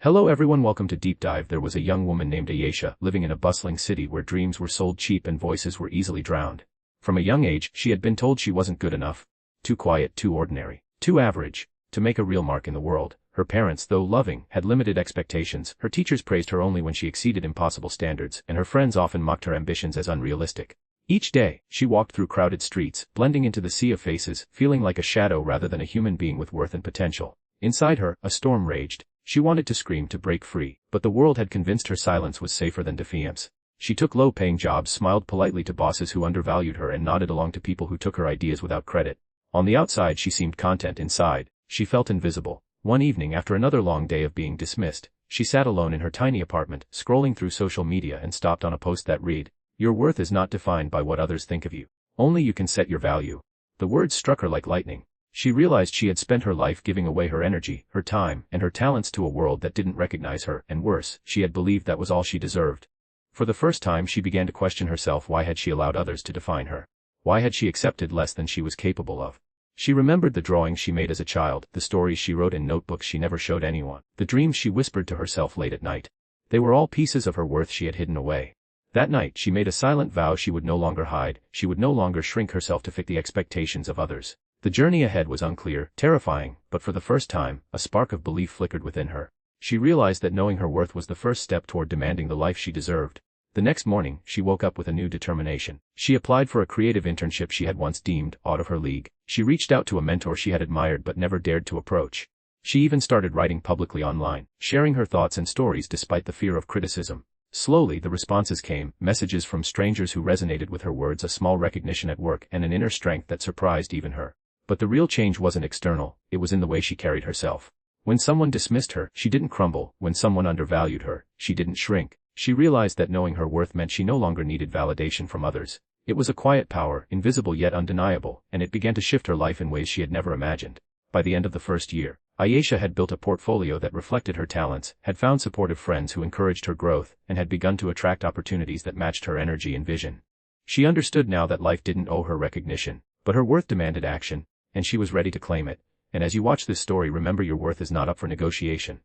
Hello everyone, welcome to Deep Dive. There was a young woman named Ayesha living in a bustling city where dreams were sold cheap and voices were easily drowned. From a young age, she had been told she wasn't good enough. Too quiet, too ordinary, too average, to make a real mark in the world. Her parents, though loving, had limited expectations. Her teachers praised her only when she exceeded impossible standards, and her friends often mocked her ambitions as unrealistic. Each day, she walked through crowded streets, blending into the sea of faces, feeling like a shadow rather than a human being with worth and potential. Inside her, a storm raged. She wanted to scream to break free, but the world had convinced her silence was safer than defiance. She took low-paying jobs, smiled politely to bosses who undervalued her and nodded along to people who took her ideas without credit. On the outside she seemed content, inside, she felt invisible. One evening after another long day of being dismissed, she sat alone in her tiny apartment, scrolling through social media and stopped on a post that read, "Your worth is not defined by what others think of you. Only you can set your value." The words struck her like lightning. She realized she had spent her life giving away her energy, her time, and her talents to a world that didn't recognize her, and worse, she had believed that was all she deserved. For the first time she began to question herself. Why had she allowed others to define her? Why had she accepted less than she was capable of? She remembered the drawings she made as a child, the stories she wrote in notebooks she never showed anyone, the dreams she whispered to herself late at night. They were all pieces of her worth she had hidden away. That night she made a silent vow she would no longer hide, she would no longer shrink herself to fit the expectations of others. The journey ahead was unclear, terrifying, but for the first time, a spark of belief flickered within her. She realized that knowing her worth was the first step toward demanding the life she deserved. The next morning, she woke up with a new determination. She applied for a creative internship she had once deemed out of her league. She reached out to a mentor she had admired but never dared to approach. She even started writing publicly online, sharing her thoughts and stories despite the fear of criticism. Slowly the responses came, messages from strangers who resonated with her words, a small recognition at work, and an inner strength that surprised even her. But the real change wasn't external, it was in the way she carried herself. When someone dismissed her, she didn't crumble. When someone undervalued her, she didn't shrink. She realized that knowing her worth meant she no longer needed validation from others. It was a quiet power, invisible yet undeniable, and it began to shift her life in ways she had never imagined. By the end of the first year, Ayesha had built a portfolio that reflected her talents, had found supportive friends who encouraged her growth, and had begun to attract opportunities that matched her energy and vision. She understood now that life didn't owe her recognition, but her worth demanded action, and she was ready to claim it. And as you watch this story, remember your worth is not up for negotiation.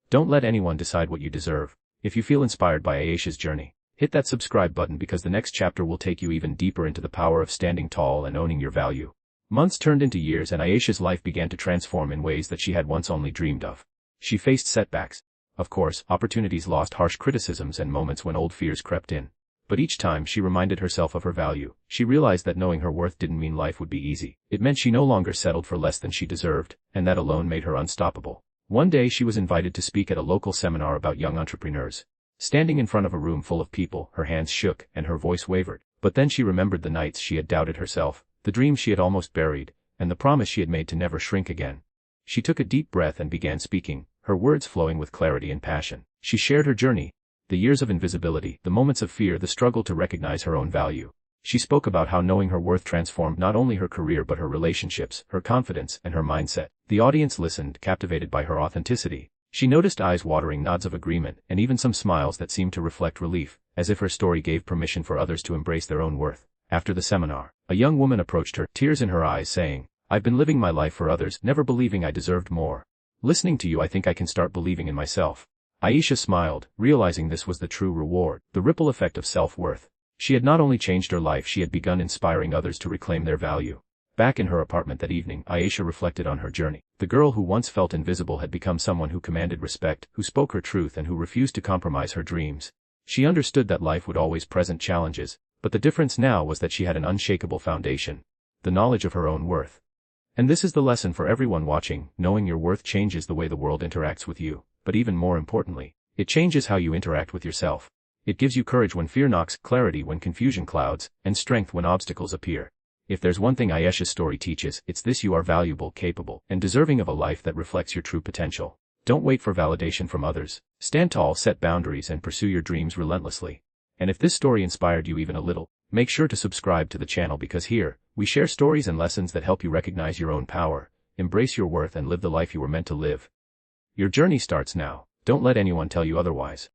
Don't let anyone decide what you deserve. If you feel inspired by Ayesha's journey, hit that subscribe button because the next chapter will take you even deeper into the power of standing tall and owning your value. Months turned into years and Ayesha's life began to transform in ways that she had once only dreamed of. She faced setbacks. Of course, opportunities lost, harsh criticisms, and moments when old fears crept in. But each time she reminded herself of her value, she realized that knowing her worth didn't mean life would be easy. It meant she no longer settled for less than she deserved, and that alone made her unstoppable. One day she was invited to speak at a local seminar about young entrepreneurs. Standing in front of a room full of people, her hands shook and her voice wavered. But then she remembered the nights she had doubted herself, the dreams she had almost buried, and the promise she had made to never shrink again. She took a deep breath and began speaking, her words flowing with clarity and passion. She shared her journey. The years of invisibility, the moments of fear, the struggle to recognize her own value. She spoke about how knowing her worth transformed not only her career but her relationships, her confidence, and her mindset. The audience listened, captivated by her authenticity. She noticed eyes watering, nods of agreement, and even some smiles that seemed to reflect relief, as if her story gave permission for others to embrace their own worth. After the seminar, a young woman approached her, tears in her eyes, saying, "I've been living my life for others, never believing I deserved more. Listening to you, I think I can start believing in myself." Ayesha smiled, realizing this was the true reward, the ripple effect of self-worth. She had not only changed her life, she had begun inspiring others to reclaim their value. Back in her apartment that evening, Ayesha reflected on her journey. The girl who once felt invisible had become someone who commanded respect, who spoke her truth, and who refused to compromise her dreams. She understood that life would always present challenges, but the difference now was that she had an unshakable foundation, the knowledge of her own worth. And this is the lesson for everyone watching: knowing your worth changes the way the world interacts with you. But even more importantly, it changes how you interact with yourself. It gives you courage when fear knocks, clarity when confusion clouds, and strength when obstacles appear. If there's one thing Ayesha's story teaches, it's this: you are valuable, capable, and deserving of a life that reflects your true potential. Don't wait for validation from others. Stand tall, set boundaries, and pursue your dreams relentlessly. And if this story inspired you even a little, make sure to subscribe to the channel because here, we share stories and lessons that help you recognize your own power, embrace your worth, and live the life you were meant to live. Your journey starts now. Don't let anyone tell you otherwise.